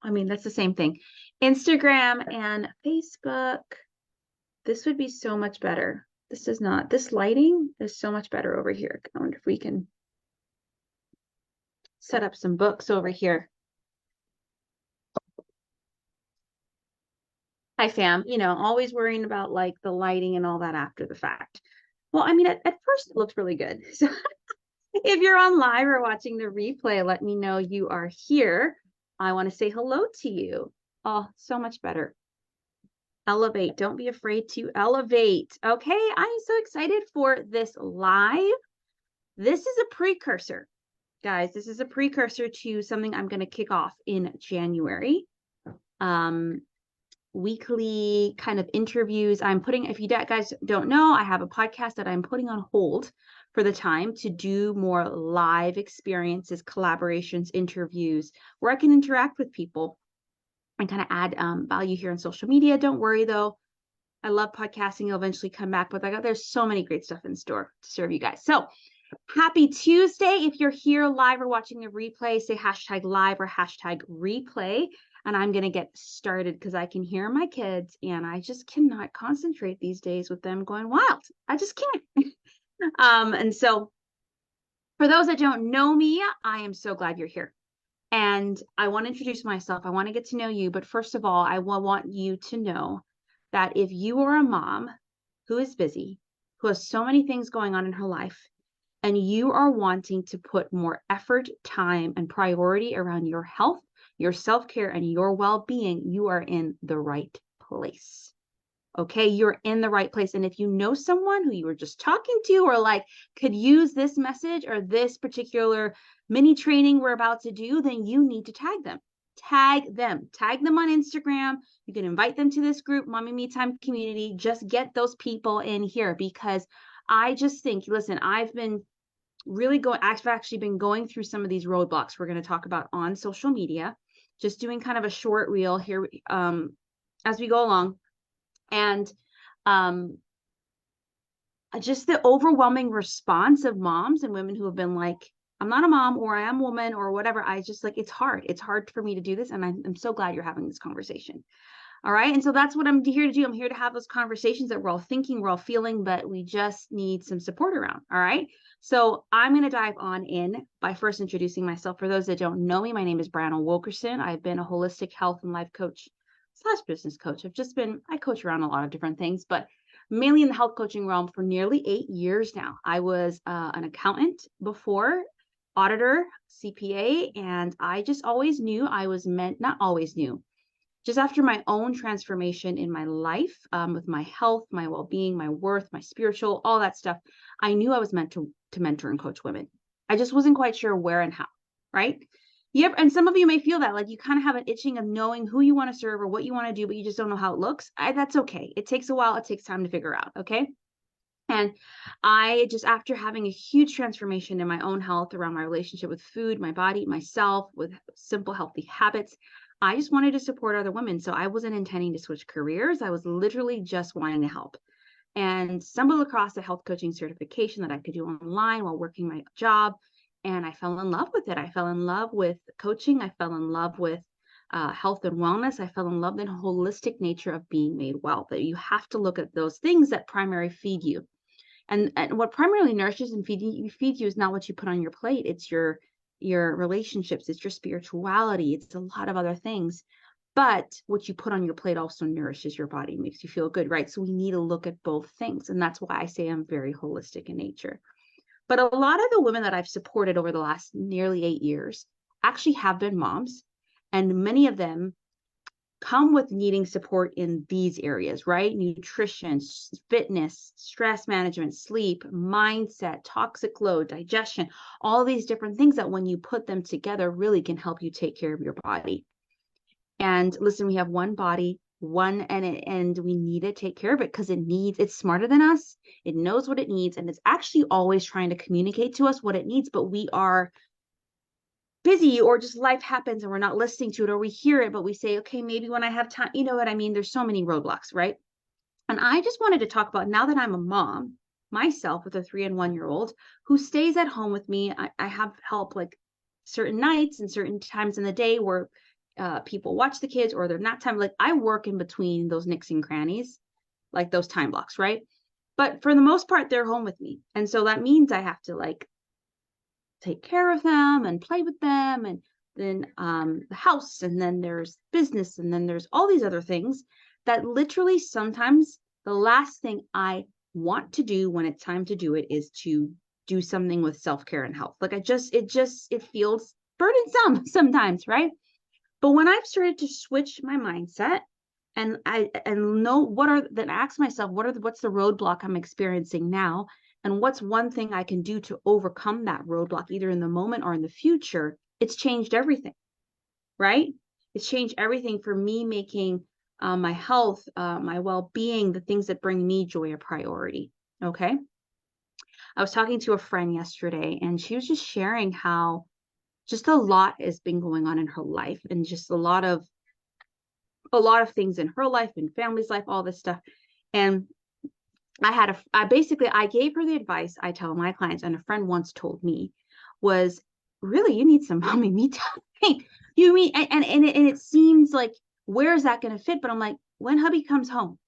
I mean, that's the same thing. Instagram and Facebook. This would be so much better. This is not, this lighting is so much better over here. I wonder if we can set up some books over here. Hi, fam. Always worrying about like the lighting and all that after the fact. Well, I mean, at first it looked really good. So if you're on live or watching the replay, let me know you are here. I want to say hello to you. Oh, so much better. Elevate. Don't be afraid to elevate. Okay, I'm so excited for this live. This is a precursor, guys. This is a precursor to something I'm going to kick off in January. Weekly kind of interviews. If you guys don't know, I have a podcast that I'm putting on hold for the time to do more live experiences, collaborations, interviews, where I can interact with people and kind of add value here on social media. Don't worry though. I love podcasting. I'll eventually come back, but there's so many great stuff in store to serve you guys. So happy Tuesday. If you're here live or watching a replay, say hashtag live or hashtag replay. And I'm going to get started because I can hear my kids and I just cannot concentrate these days with them going wild. I just can't. And so for those that don't know me, I am so glad you're here. And I want to introduce myself. I want to get to know you. But first of all, I want you to know that if you are a mom who is busy, who has so many things going on in her life, and you are wanting to put more effort, time, and priority around your health, your self-care, and your well-being, you are in the right place. Okay, you're in the right place. And if you know someone who you were just talking to or like could use this message or this particular mini training we're about to do, then you need to tag them. Tag them on Instagram. You can invite them to this group, Mommy Me Time community. Just get those people in here because I just think, listen, I've actually been going through some of these roadblocks we're going to talk about on social media, just doing kind of a short reel here as we go along. And just the overwhelming response of moms and women who have been like, I'm not a mom or I am a woman or whatever. I just like, it's hard. It's hard for me to do this. And I'm so glad you're having this conversation. All right. And so that's what I'm here to do. I'm here to have those conversations that we're all thinking, we're all feeling, but we just need some support around. All right. So I'm going to dive on in by first introducing myself. For those that don't know me, my name is Brianna Wilkerson. I've been a holistic health and life coach / business coach. I coach around a lot of different things, but mainly in the health coaching realm for nearly 8 years now. I was an accountant before, auditor, CPA, and I just always knew I was meant, not always knew, just after my own transformation in my life, with my health, my well-being, my worth, my spiritual, all that stuff, I knew I was meant to mentor and coach women. I just wasn't quite sure where and how, right? And some of you may feel that, like you kind of have an itching of knowing who you want to serve or what you want to do, but you just don't know how it looks. That's okay. It takes a while. It takes time to figure out, okay? And I just, after having a huge transformation in my own health around my relationship with food, my body, myself, with simple, healthy habits, I just wanted to support other women. So I wasn't intending to switch careers. I was literally just wanting to help and stumbled across a health coaching certification that I could do online while working my job. And I fell in love with it. I fell in love with coaching. I fell in love with health and wellness. I fell in love with the holistic nature of being made well, that you have to look at those things that primarily feed you. And what primarily nourishes and feeds you is not what you put on your plate. It's your relationships. It's your spirituality. It's a lot of other things. But what you put on your plate also nourishes your body, makes you feel good, right? So we need to look at both things. And that's why I say I'm very holistic in nature. But a lot of the women that I've supported over the last nearly 8 years actually have been moms. And many of them come with needing support in these areas, right? Nutrition, fitness, stress management, sleep, mindset, toxic load, digestion, all these different things that when you put them together really can help you take care of your body. And listen, we have one body, and we need to take care of it because it's smarter than us. It knows what it needs. And it's actually always trying to communicate to us what it needs, but we are busy or just life happens and we're not listening to it, or we hear it, but we say, okay, maybe when I have time, you know what I mean? There's so many roadblocks, right? And I just wanted to talk about, now that I'm a mom myself with a 3 and 1 year old who stays at home with me, I have help like certain nights and certain times in the day where people watch the kids or their nap time. Like I work in between those nicks and crannies, like those time blocks, right? But for the most part, they're home with me. And so that means I have to like take care of them and play with them, and then the house, and then there's business, and then there's all these other things that literally sometimes the last thing I want to do when it's time to do it is to do something with self-care and health. Like it feels burdensome sometimes, right? But when I've started to switch my mindset and know then ask myself, what's the roadblock I'm experiencing now? And what's one thing I can do to overcome that roadblock, either in the moment or in the future? It's changed everything, right? It's changed everything for me, making my health, my well-being, the things that bring me joy a priority. Okay. I was talking to a friend yesterday, and she was just sharing how just a lot has been going on in her life, and just a lot of things in her life and family's life, all this stuff. And I gave her the advice I tell my clients, and a friend once told me was, really, you need some mommy me time. You mean, and it seems like, where is that going to fit? But I'm like, when hubby comes home,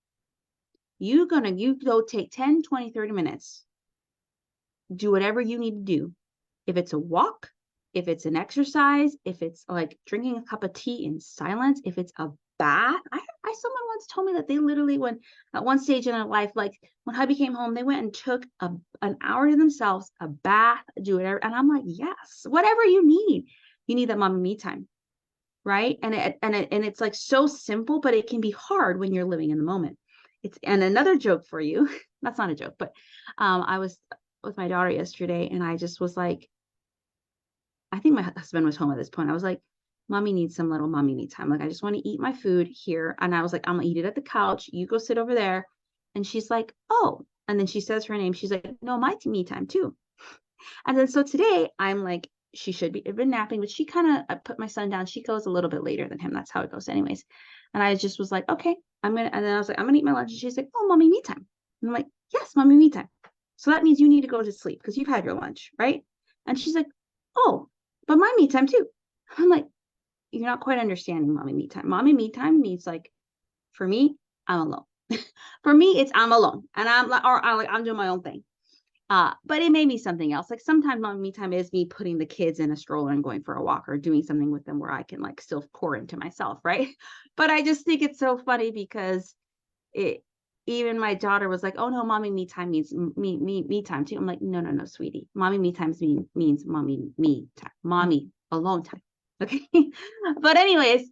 you go take 10, 20, 30 minutes, do whatever you need to do. If it's a walk, if it's an exercise, if it's like drinking a cup of tea in silence, if it's a bath. Someone once told me that they literally, when at one stage in their life, like when hubby came home, they went and took an hour to themselves, a bath, do whatever. And I'm like, yes, whatever you need that mommy me time, right? And it's like so simple, but it can be hard when you're living in the moment. And another joke for you, that's not a joke, but I was with my daughter yesterday, and I just was like, I think my husband was home at this point. I was like, mommy needs some little mommy me time. Like, I just want to eat my food here. And I was like, I'm gonna eat it at the couch. You go sit over there. And she's like, oh. And then she says her name. She's like, no, my me time too. And then so today I'm like, she should be been napping, but she kind of, I put my son down. She goes a little bit later than him. That's how it goes anyways. And I just was like, okay, and then I was like, I'm gonna eat my lunch. And she's like, oh, mommy me time. And I'm like, yes, mommy me time. So that means you need to go to sleep because you've had your lunch, right? And she's like, oh, but my me time too. I'm like, you're not quite understanding mommy me time. Mommy me time means, like, for me, I'm alone. For me, it's I'm alone, and I'm doing my own thing. But it may be something else. Like sometimes mommy me time is me putting the kids in a stroller and going for a walk, or doing something with them where I can like still pour into myself, right? But I just think it's so funny because it even my daughter was like, oh no, mommy me time means me time too. I'm like, no, sweetie. Mommy me time means mommy me time. Mommy alone time. Okay. But anyways,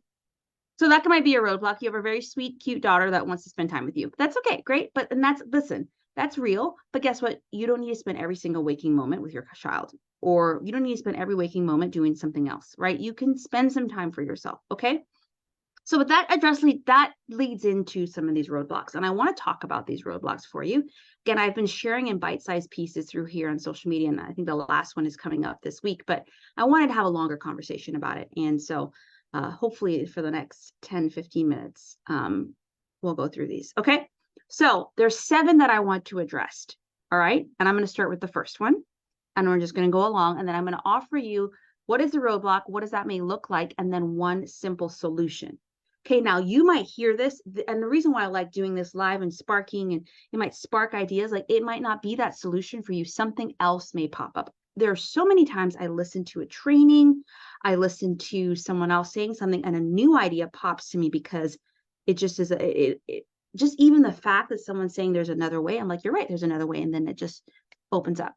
so that might be a roadblock. You have a very sweet, cute daughter that wants to spend time with you. That's okay. Great. But listen, that's real. But guess what? You don't need to spend every single waking moment with your child, or you don't need to spend every waking moment doing something else, right? You can spend some time for yourself. Okay. So with that that leads into some of these roadblocks. And I want to talk about these roadblocks for you. Again, I've been sharing in bite-sized pieces through here on social media, and I think the last one is coming up this week, but I wanted to have a longer conversation about it. And so hopefully for the next 10, 15 minutes, we'll go through these. Okay. So there's 7 that I want to address. All right. And I'm going to start with the first one, and we're just going to go along, and then I'm going to offer you what is the roadblock, what does that may look like, and then one simple solution. Okay, now you might hear this, and the reason why I like doing this live and sparking, and it might spark ideas, like it might not be that solution for you. Something else may pop up. There are so many times I listen to a training, I listen to someone else saying something, and a new idea pops to me because it just is, just even the fact that someone's saying there's another way, I'm like, you're right, there's another way, and then it just opens up.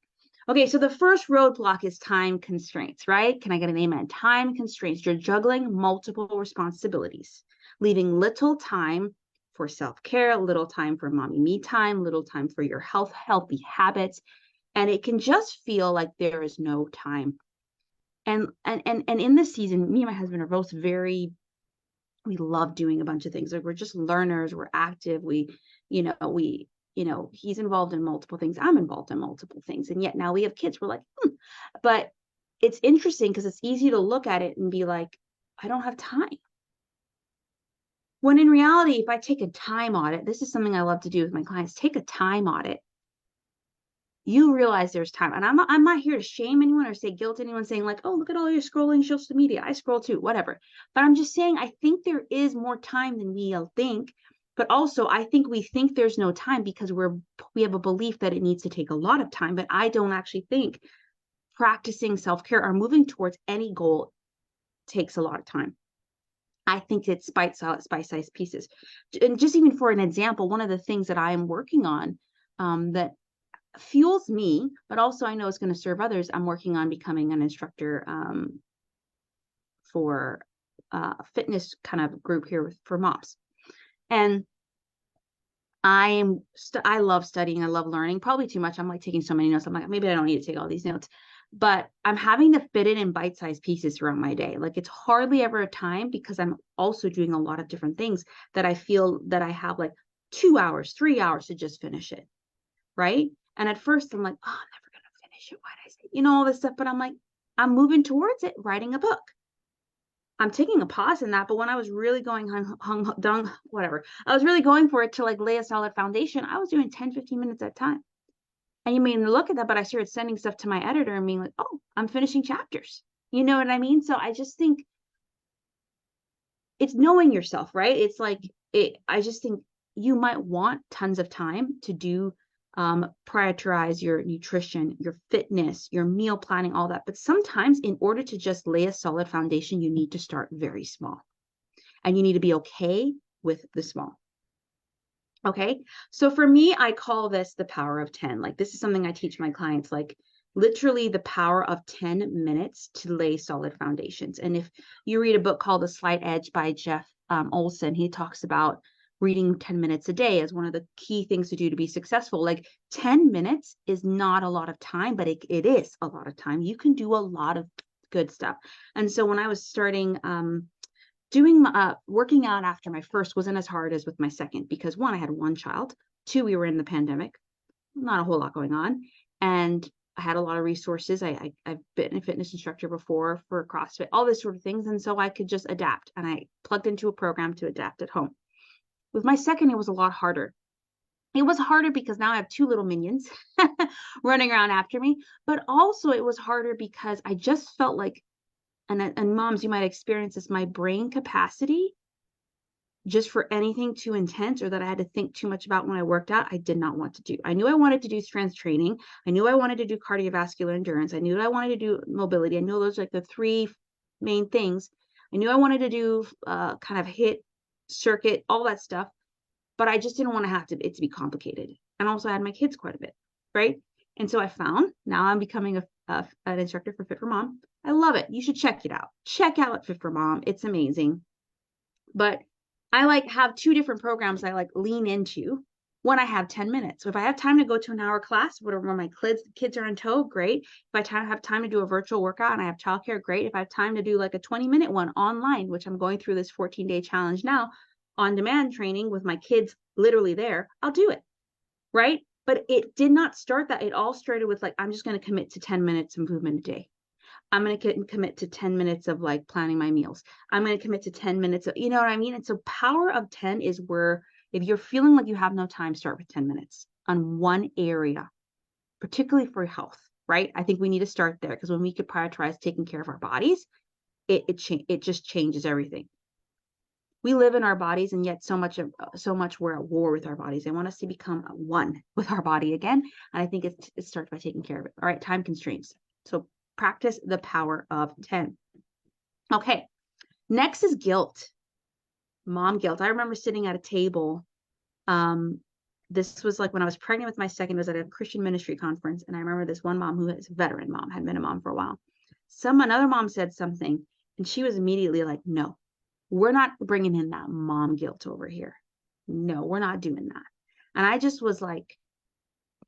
Okay, so the first roadblock is time constraints, right? Can I get an amen? Time constraints. You're juggling multiple responsibilities, leaving little time for self-care, little time for mommy me time, little time for your healthy habits. And it can just feel like there is no time. And in this season, me and my husband are both we love doing a bunch of things. Like we're just learners, we're active. He's involved in multiple things. I'm involved in multiple things. And yet now we have kids. We're like, But it's interesting because it's easy to look at it and be like, I don't have time. When in reality, if I take a time audit, this is something I love to do with my clients, take a time audit. you realize there's time. And I'm not here to shame anyone or say guilt anyone saying like, oh, look at all your scrolling social media. I scroll too, whatever. But I'm just saying, I think there is more time than we all think. But also, I think we think there's no time because we have a belief that it needs to take a lot of time. But I don't actually think practicing self-care or moving towards any goal takes a lot of time. I think it's bite-sized pieces. And just even for an example, one of the things that I am working on that fuels me, but also I know it's going to serve others. I'm working on becoming an instructor for a fitness kind of group here for moms. And I love studying. I love learning, probably too much. I'm like taking so many notes. I'm like, maybe I don't need to take all these notes, but I'm having to fit it in bite-sized pieces throughout my day. Like it's hardly ever a time because I'm also doing a lot of different things that I feel that I have like 2 hours, 3 hours to just finish it. Right. And at first I'm like, oh, I'm never going to finish it. Why did I say, all this stuff? But I'm like, I'm moving towards it, writing a book. I'm taking a pause in that. But when I was really going whatever, I was really going for it to like lay a solid foundation. I was doing 10, 15 minutes at a time. And you may look at that, but I started sending stuff to my editor and being like, oh, I'm finishing chapters. You know what I mean? So I just think it's knowing yourself, right? It's like, I just think you might want tons of time to do prioritize your nutrition, your fitness, your meal planning, all that. But sometimes in order to just lay a solid foundation, you need to start very small and you need to be okay with the small. Okay. So for me, I call this the power of 10. Like this is something I teach my clients, like literally the power of 10 minutes to lay solid foundations. And if you read a book called The Slight Edge by Jeff Olson, he talks about reading 10 minutes a day as one of the key things to do to be successful. Like 10 minutes is not a lot of time, but it is a lot of time. You can do a lot of good stuff. And so when I was starting working out after my first wasn't as hard as with my second, because one, I had one child, two, we were in the pandemic, not a whole lot going on. And I had a lot of resources. I've been a fitness instructor before for CrossFit, all this sort of things. And so I could just adapt and I plugged into a program to adapt at home. With my second, it was a lot harder. It was harder because now I have two little minions running around after me, but also it was harder because I just felt like, and moms, you might experience this, my brain capacity just for anything too intense or that I had to think too much about when I worked out, I did not want to do. I knew I wanted to do strength training. I knew I wanted to do cardiovascular endurance. I knew that I wanted to do mobility. I knew those are like the three main things. I knew I wanted to do kind of HIIT, circuit, all that stuff, but I just didn't want to have it to be complicated. And also I had my kids quite a bit, right? And so I found, now I'm becoming an instructor for Fit for Mom. I love it. You should check it out. Check out Fit for Mom. It's amazing. But I like have two different programs I like lean into when I have 10 minutes. So if I have time to go to an hour class, whatever, my kids are in tow, great. If I have time to do a virtual workout and I have childcare, great. If I have time to do like a 20-minute one online, which I'm going through this 14-day challenge now, on demand training with my kids literally there, I'll do it. Right. But it did not start that. It all started with like, I'm just going to commit to 10 minutes of movement a day. I'm going to commit to 10 minutes of like planning my meals. I'm going to commit to 10 minutes of, you know what I mean? And so power of 10 is where if you're feeling like you have no time, start with 10 minutes on one area, particularly for health, right? I think we need to start there because when we could prioritize taking care of our bodies, it just changes everything. We live in our bodies and yet so much we're at war with our bodies. I want us to become one with our body again. And I think it starts by taking care of it. All right, time constraints. So practice the power of 10. Okay, next is guilt. Mom guilt. I remember sitting at a table. This was like when I was pregnant with my second, it was at a Christian ministry conference. And I remember this one mom who is a veteran mom, had been a mom for a while. Another mom said something and she was immediately like, no, we're not bringing in that mom guilt over here. No, we're not doing that. And I just was like,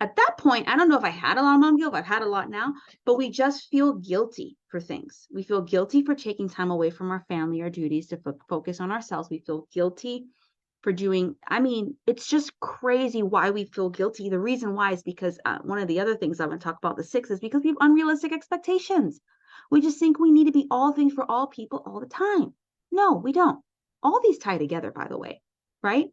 at that point, I don't know if I had a lot of mom guilt, I've had a lot now, but we just feel guilty for things. We feel guilty for taking time away from our family or duties to focus on ourselves. We feel guilty for doing, it's just crazy why we feel guilty. The reason why is because one of the other things I want to talk about, the 6, is because we have unrealistic expectations. We just think we need to be all things for all people all the time. No, we don't. All these tie together, by the way, right?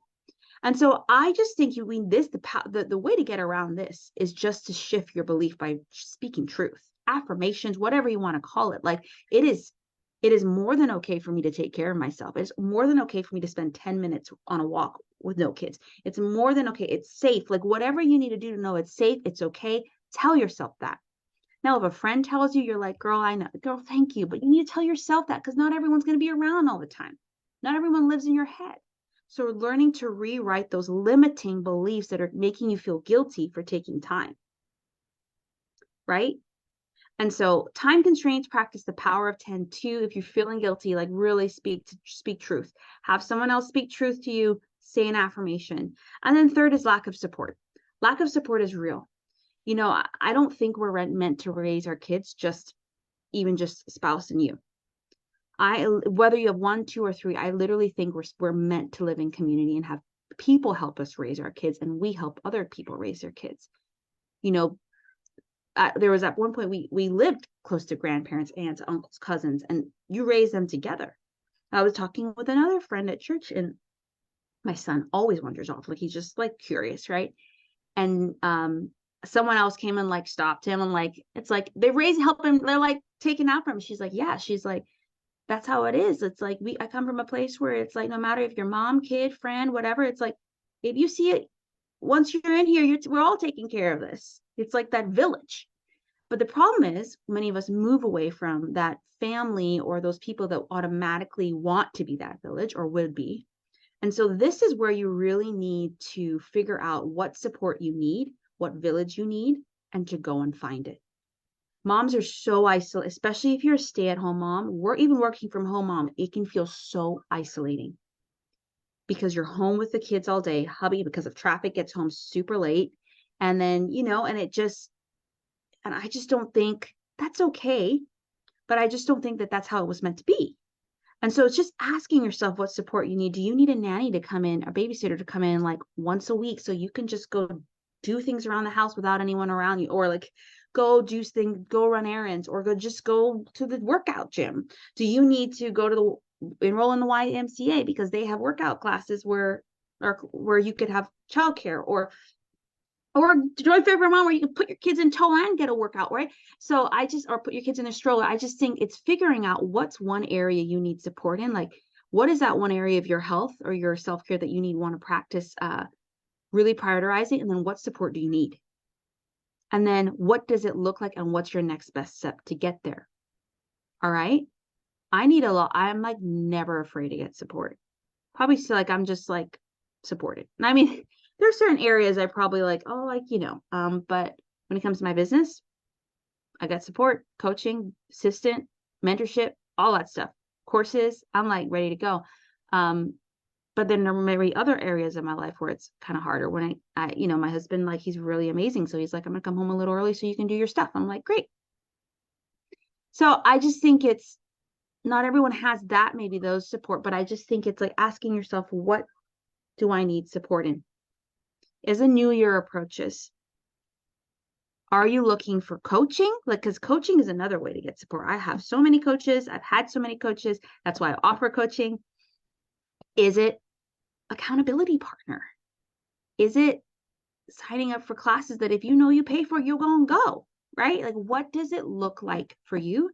And so I just think the way to get around this is just to shift your belief by speaking truth, affirmations, whatever you want to call it. Like it is more than okay for me to take care of myself. It's more than okay for me to spend 10 minutes on a walk with no kids. It's more than okay. It's safe. Like whatever you need to do to know it's safe, it's okay. Tell yourself that. Now, if a friend tells you, you're like, girl, I know, girl, thank you. But you need to tell yourself that because not everyone's going to be around all the time. Not everyone lives in your head. So learning to rewrite those limiting beliefs that are making you feel guilty for taking time. Right? And so time constraints, practice the power of 10. 2, if you're feeling guilty, like really speak truth. Have someone else speak truth to you, say an affirmation. And then 3rd is lack of support. Lack of support is real. You know, I don't think we're meant to raise our kids just spouse and you. Whether you have 1, 2, or 3, I literally think we're meant to live in community and have people help us raise our kids, and we help other people raise their kids. You know, there was at one point we lived close to grandparents, aunts, uncles, cousins, and you raise them together. I was talking with another friend at church, and my son always wanders off, like he's just like curious, right? And someone else came and like stopped him, and like it's like they help him, they're like taking out from him. She's like, yeah, she's like, that's how it is. It's like I come from a place where it's like no matter if your mom, kid, friend, whatever, it's like if you see it once you're in here, we're all taking care of this. It's like that village. But the problem is many of us move away from that family or those people that automatically want to be that village or would be. And so this is where you really need to figure out what support you need, what village you need, and to go and find it. Moms are so isolated, especially if you're a stay-at-home mom. We're even working from home mom. It can feel so isolating because you're home with the kids all day. Hubby, because of traffic, gets home super late. And then, you know, and I just don't think that's okay. But I just don't think that that's how it was meant to be. And so it's just asking yourself what support you need. Do you need a nanny to come in, a babysitter to come in like once a week so you can just go do things around the house without anyone around you, or like go do things, go run errands, or go to the workout gym? Do you need to enroll in the YMCA because they have workout classes where you could have childcare, or join Favorite Mom where you can put your kids in tow and get a workout, right? So or put your kids in a stroller. I just think it's figuring out what's one area you need support in. Like, what is that one area of your health or your self-care that you want to practice really prioritizing? And then what support do you need? And then what does it look like? And what's your next best step to get there? All right. I'm like never afraid to get support. Probably so like I'm just like supported. And I mean, there's certain areas I probably like, but when it comes to my business, I got support, coaching, assistant, mentorship, all that stuff, courses, I'm like ready to go. But then there may be other areas of my life where it's kind of harder when I my husband, like, he's really amazing. So he's like, I'm gonna come home a little early so you can do your stuff. I'm like, great. So I just think it's not everyone has that, maybe those support, but I just think it's like asking yourself, what do I need support in? As a new year approaches, are you looking for coaching? Like, because coaching is another way to get support. I have so many coaches. I've had so many coaches. That's why I offer coaching. Is it accountability partner? Is it signing up for classes that if you know you pay for, you're going to go, right? Like, what does it look like for you?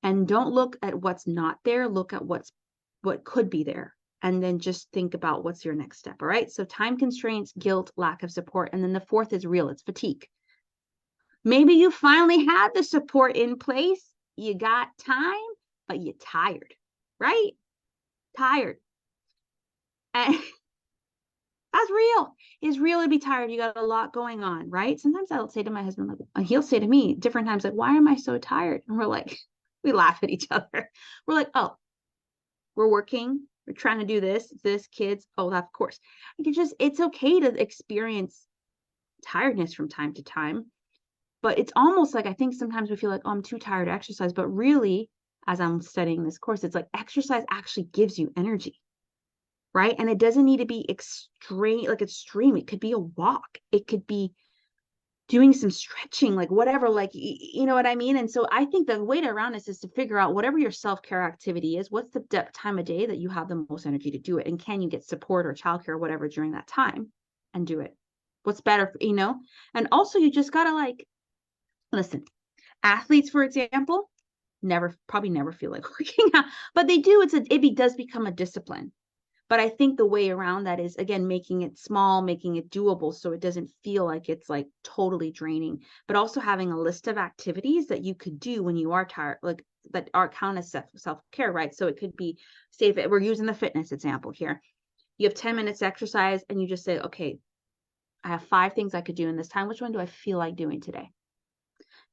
And don't look at what's not there. Look at what could be there. And then just think about what's your next step. All right. So time constraints, guilt, lack of support. And then the 4th is real. It's fatigue. Maybe you finally had the support in place. You got time, but you're tired, right? Tired. And that's real. It's real to be tired. You got a lot going on, right? Sometimes I'll say to my husband, like, he'll say to me different times, like, why am I so tired? And we're like, we laugh at each other. We're like, oh, we're working. We're trying to do this, kids. Oh, of course. It's okay to experience tiredness from time to time. But it's almost like, I think sometimes we feel like, oh, I'm too tired to exercise. But really, as I'm studying this course, it's like exercise actually gives you energy, right? And it doesn't need to be extreme. It could be a walk. It could be doing some stretching, like whatever, like, you know what I mean? And so I think the way to around this is to figure out whatever your self-care activity is, what's the time of day that you have the most energy to do it? And can you get support or childcare or whatever during that time and do it? What's better, you know? And also you just gotta like, listen, athletes, for example, probably never feel like working out, but they do. It does become a discipline. But I think the way around that is, again, making it small, making it doable so it doesn't feel like it's like totally draining, but also having a list of activities that you could do when you are tired, like that are count as self-care, right? So it could be, say, if we're using the fitness example here, you have 10 minutes exercise and you just say, okay, I have 5 things I could do in this time. Which one do I feel like doing today?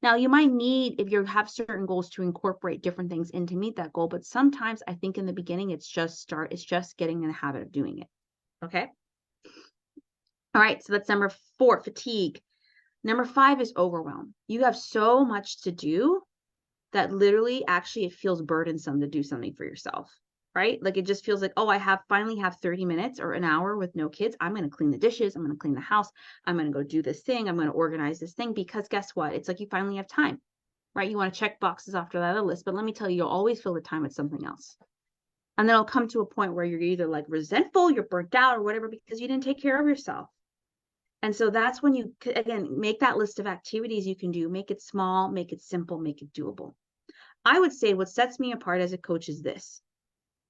Now, you might need, if you have certain goals, to incorporate different things in to meet that goal. But sometimes I think in the beginning, it's just getting in the habit of doing it. Okay. All right. So that's number 4, fatigue. Number 5 is overwhelm. You have so much to do that literally actually it feels burdensome to do something for yourself. Right? Like it just feels like, oh, finally have 30 minutes or an hour with no kids. I'm going to clean the dishes. I'm going to clean the house. I'm going to go do this thing. I'm going to organize this thing, because guess what? It's like you finally have time, right? You want to check boxes after that list, but let me tell you, you'll always fill the time with something else. And then it'll come to a point where you're either like resentful, you're burnt out or whatever, because you didn't take care of yourself. And so that's when you, again, make that list of activities you can do, make it small, make it simple, make it doable. I would say what sets me apart as a coach is this.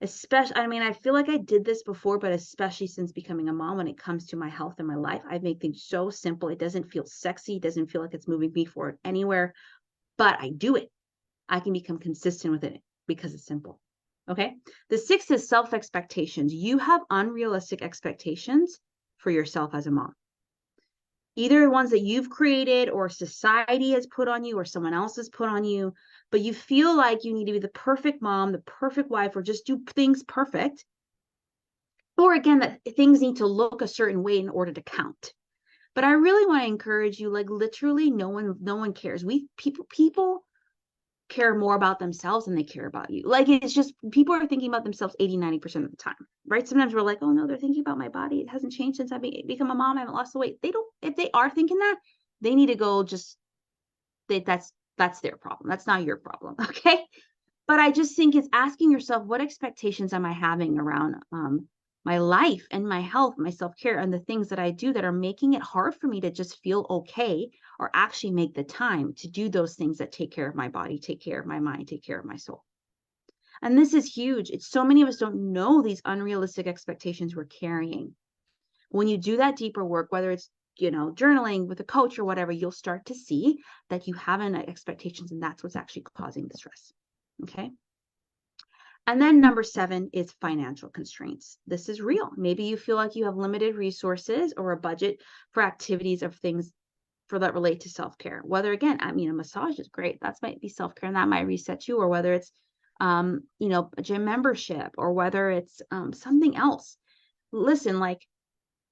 Especially, I mean, I feel like I did this before, but especially since becoming a mom, when it comes to my health and my life, I make things so simple. It doesn't feel sexy. It doesn't feel like it's moving me forward anywhere, but I do it. I can become consistent with it because it's simple. Okay. The 6th is self-expectations. You have unrealistic expectations for yourself as a mom. Either ones that you've created or society has put on you or someone else has put on you, but you feel like you need to be the perfect mom, the perfect wife, or just do things perfect. Or again, that things need to look a certain way in order to count. But I really want to encourage you, like literally no one cares. People care more about themselves than they care about you. Like it's just, people are thinking about themselves 80-90% of the time, right? Sometimes we're like, oh no, they're thinking about my body. It hasn't changed since I become a mom. I haven't lost the weight. If they are thinking that, they need to go that's their problem. That's not your problem. Okay. But I just think it's asking yourself, what expectations am I having around my life and my health, my self-care, and the things that I do that are making it hard for me to just feel okay or actually make the time to do those things that take care of my body, take care of my mind, take care of my soul. And this is huge. It's so many of us don't know these unrealistic expectations we're carrying. When you do that deeper work, whether it's, journaling with a coach or whatever, you'll start to see that you have an expectations, and that's what's actually causing the stress. Okay. And then number 7 is financial constraints. This is real. Maybe you feel like you have limited resources or a budget for activities of things that relate to self-care. Whether, again, I mean, a massage is great. That might be self-care and that might reset you, or whether it's, a gym membership, or whether it's something else. Listen, like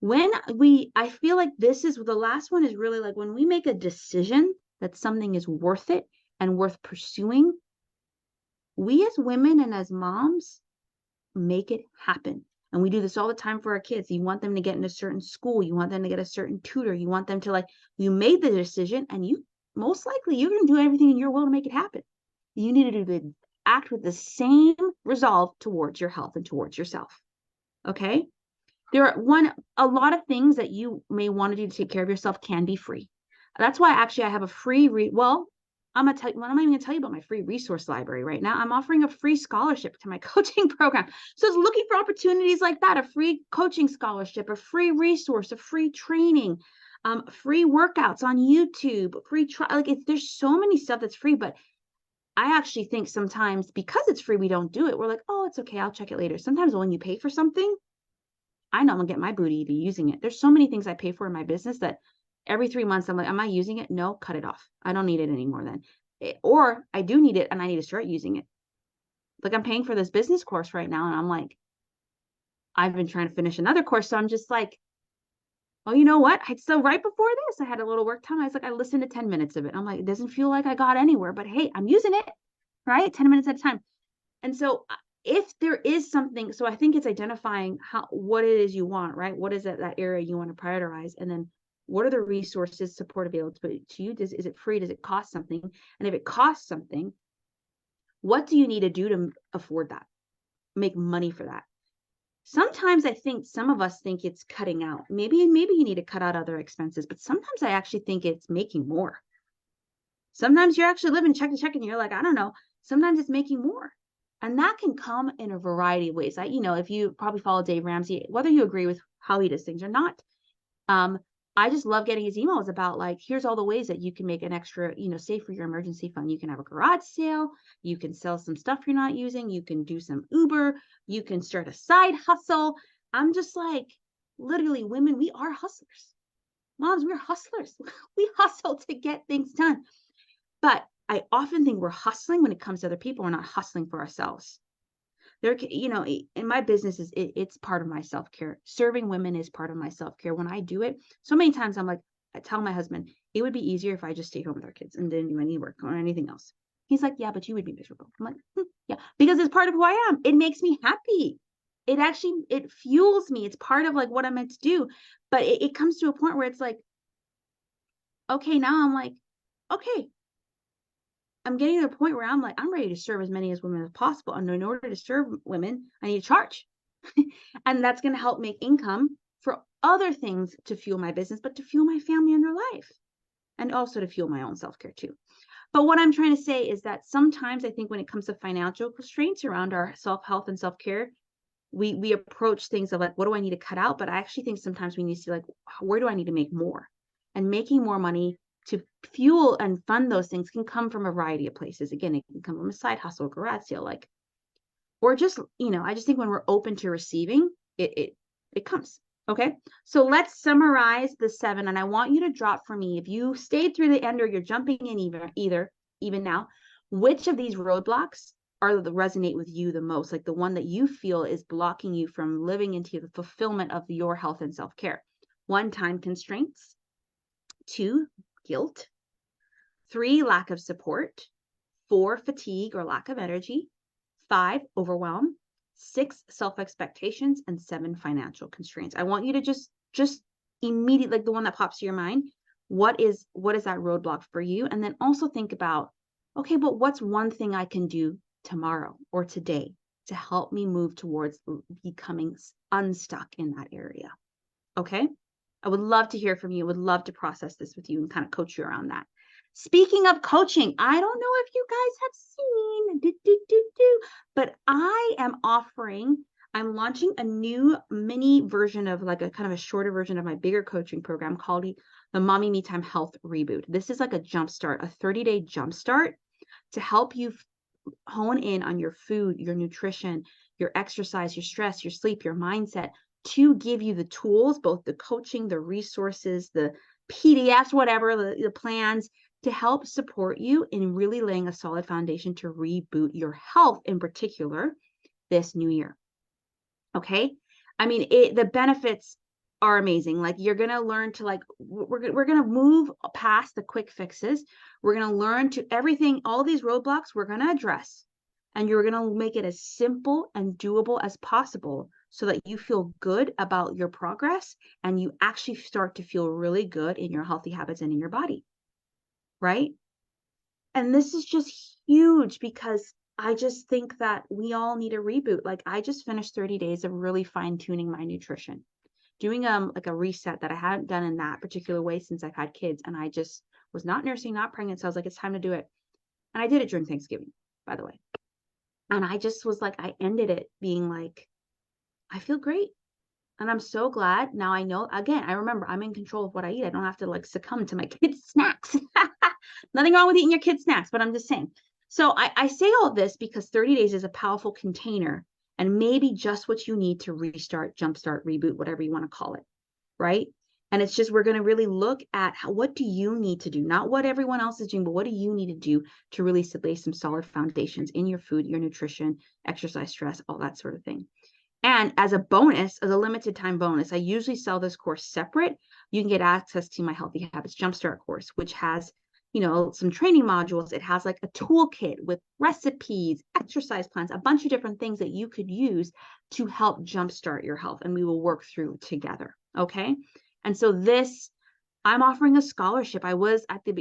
I feel like this is the last one, is really like when we make a decision that something is worth it and worth pursuing, we as women and as moms make it happen. And we do this all the time for our kids. You want them to get in a certain school. You want them to get a certain tutor. You want them to you made the decision, and you most likely you're going to do everything in your will to make it happen. You need to act with the same resolve towards your health and towards yourself. Okay. There are a lot of things that you may want to do to take care of yourself can be free. That's why actually I have a free I'm not even going to tell you about my free resource library right now. I'm offering a free scholarship to my coaching program. So it's looking for opportunities like that, a free coaching scholarship, a free resource, a free training, free workouts on YouTube, there's so many stuff that's free, but I actually think sometimes because it's free, we don't do it. We're like, oh, it's okay, I'll check it later. Sometimes when you pay for something, I know I'm gonna get my booty to be using it. There's so many things I pay for in my business that every 3 months I'm like, am I using it? No, cut it off. I don't need it anymore then. Or I do need it and I need to start using it. Like I'm paying for this business course right now, and I'm like, I've been trying to finish another course. So I'm just like, oh, you know what? So right before this, I had a little work time. I was like, I listened to 10 minutes of it. I'm like, it doesn't feel like I got anywhere, but hey, I'm using it, right? 10 minutes at a time. And so if there is something, so I think it's identifying what it is you want, right? What is that area you want to prioritize? And then What are the resources, support available to you? Is it free? Does it cost something? And if it costs something, what do you need to do to afford that? Make money for that? Sometimes I think some of us think it's cutting out. Maybe you need to cut out other expenses, but sometimes I actually think it's making more. Sometimes you're actually living check to check and you're like, I don't know. Sometimes it's making more. And that can come in a variety of ways. If you probably follow Dave Ramsey, whether you agree with how he does things or not, I just love getting his emails about like, here's all the ways that you can make an extra, save for your emergency fund. You can have a garage sale. You can sell some stuff you're not using. You can do some Uber. You can start a side hustle. I'm just like, literally, women, we are hustlers. Moms, we're hustlers. We hustle to get things done. But I often think we're hustling when it comes to other people. We're not hustling for ourselves. In my business, it's part of my self-care. Serving women is part of my self-care. When I do it, so many times I'm like, I tell my husband, it would be easier if I just stayed home with our kids and didn't do any work or anything else. He's like, yeah, but you would be miserable. I'm like, yeah, because it's part of who I am. It makes me happy. It fuels me. It's part of like what I'm meant to do. But it comes to a point where it's like, okay, now I'm like, okay, I'm getting to the point where I'm like, I'm ready to serve as many as women as possible. And in order to serve women, I need to charge. And that's going to help make income for other things to fuel my business, but to fuel my family and their life. And also to fuel my own self-care too. But what I'm trying to say is that sometimes I think when it comes to financial constraints around our self-health and self-care, we approach things of like, what do I need to cut out? But I actually think sometimes we need to see like, where do I need to make more? And making more money to fuel and fund those things can come from a variety of places. Again, it can come from a side hustle, garage sale, or just, I just think when we're open to receiving, it comes. Okay. So let's summarize the 7. And I want you to drop for me, if you stayed through the end or you're jumping in even now, which of these roadblocks resonate with you the most? Like the one that you feel is blocking you from living into the fulfillment of your health and self-care. 1, time constraints. 2, guilt. 3, lack of support. 4, fatigue or lack of energy. 5, overwhelm. 6, self-expectations. And 7, financial constraints. I want you to just immediately, like the one that pops to your mind, what is that roadblock for you? And then also think about, okay, but what's one thing I can do tomorrow or today to help me move towards becoming unstuck in that area? Okay. I would love to hear from you. I would love to process this with you and kind of coach you around that. Speaking of coaching, I don't know if you guys have seen, but I'm launching a new mini version of like a kind of a shorter version of my bigger coaching program called the Mommy Me Time Health Reboot. This is like a jumpstart, a 30-day jumpstart to help you hone in on your food, your nutrition, your exercise, your stress, your sleep, your mindset, to give you the tools, both the coaching, the resources, the PDFs, whatever, the plans, to help support you in really laying a solid foundation to reboot your health in particular this new year. Okay. I mean, the benefits are amazing. Like you're going to learn to we're going to move past the quick fixes. We're going to learn to everything, all these roadblocks we're going to address, and you're going to make it as simple and doable as possible so that you feel good about your progress and you actually start to feel really good in your healthy habits and in your body. Right? And this is just huge because I just think that we all need a reboot. Like I just finished 30 days of really fine tuning my nutrition, doing like a reset that I hadn't done in that particular way since I've had kids. And I just was not nursing, not pregnant. So I was like, it's time to do it. And I did it during Thanksgiving, by the way. And I just was like, I ended it being like, I feel great. And I'm so glad now I know, again, I remember I'm in control of what I eat. I don't have to like succumb to my kids' snacks. Nothing wrong with eating your kids' snacks, but I'm just saying. So I say all this because 30 days is a powerful container and maybe just what you need to restart, jumpstart, reboot, whatever you want to call it, right? And it's just, we're going to really look at what do you need to do? Not what everyone else is doing, but what do you need to do to really lay some solid foundations in your food, your nutrition, exercise, stress, all that sort of thing. And as a bonus, as a limited time bonus, I usually sell this course separate. You can get access to my Healthy Habits Jumpstart course, which has, some training modules. It has like a toolkit with recipes, exercise plans, a bunch of different things that you could use to help jumpstart your health. And we will work through together. Okay. And so this I'm offering a scholarship. I was at the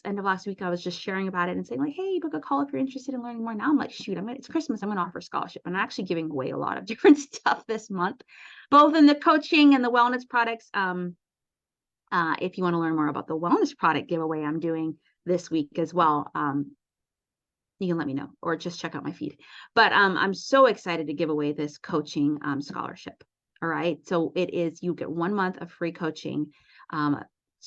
end of last week, I was just sharing about it and saying like, hey, book a call if you're interested in learning more. Now I'm like, shoot, it's Christmas. I'm going to offer a scholarship. And I'm actually giving away a lot of different stuff this month, both in the coaching and the wellness products. If you want to learn more about the wellness product giveaway I'm doing this week as well, you can let me know or just check out my feed. But I'm so excited to give away this coaching scholarship. All right. So it is, you get 1 month of free coaching,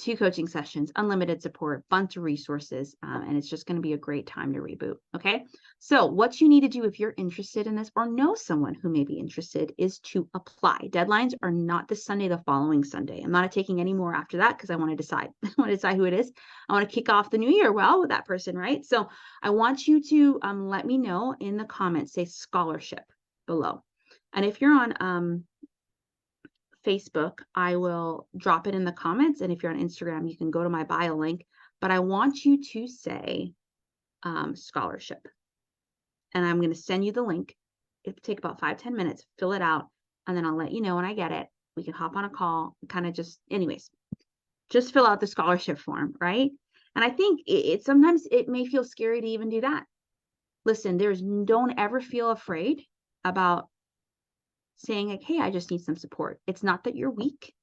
2 coaching sessions, unlimited support, bunch of resources, and it's just going to be a great time to reboot. Okay. So what you need to do if you're interested in this or know someone who may be interested is to apply. Deadlines are not this Sunday, the following Sunday. I'm not taking any more after that because I want to decide. I want to decide who it is. I want to kick off the new year well with that person, right? So I want you to let me know in the comments, say scholarship below. And if you're on Facebook, I will drop it in the comments. And if you're on Instagram, you can go to my bio link. But I want you to say scholarship. And I'm going to send you the link. It'll take about 5-10 minutes, fill it out, and then I'll let you know when I get it. We can hop on a call, kind of just, anyways, just fill out the scholarship form, right? And I think sometimes it may feel scary to even do that. Listen, don't ever feel afraid about saying like, hey, I just need some support. It's not that you're weak.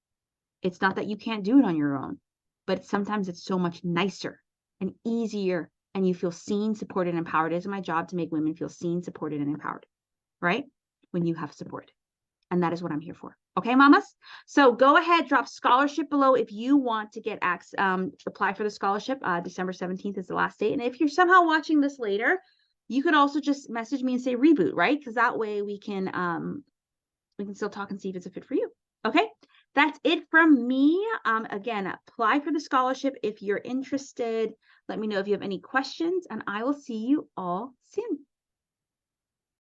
It's not that you can't do it on your own, but sometimes it's so much nicer and easier and you feel seen, supported, and empowered. It is my job to make women feel seen, supported, and empowered, right? When you have support. And that is what I'm here for. Okay, mamas? So go ahead, drop scholarship below if you want to get apply for the scholarship. December 17th is the last date. And if you're somehow watching this later, you could also just message me and say reboot, right? Because that way we can still talk and see if it's a fit for you. Okay, that's it from me. Again, apply for the scholarship if you're interested. Let me know if you have any questions, and I will see you all soon.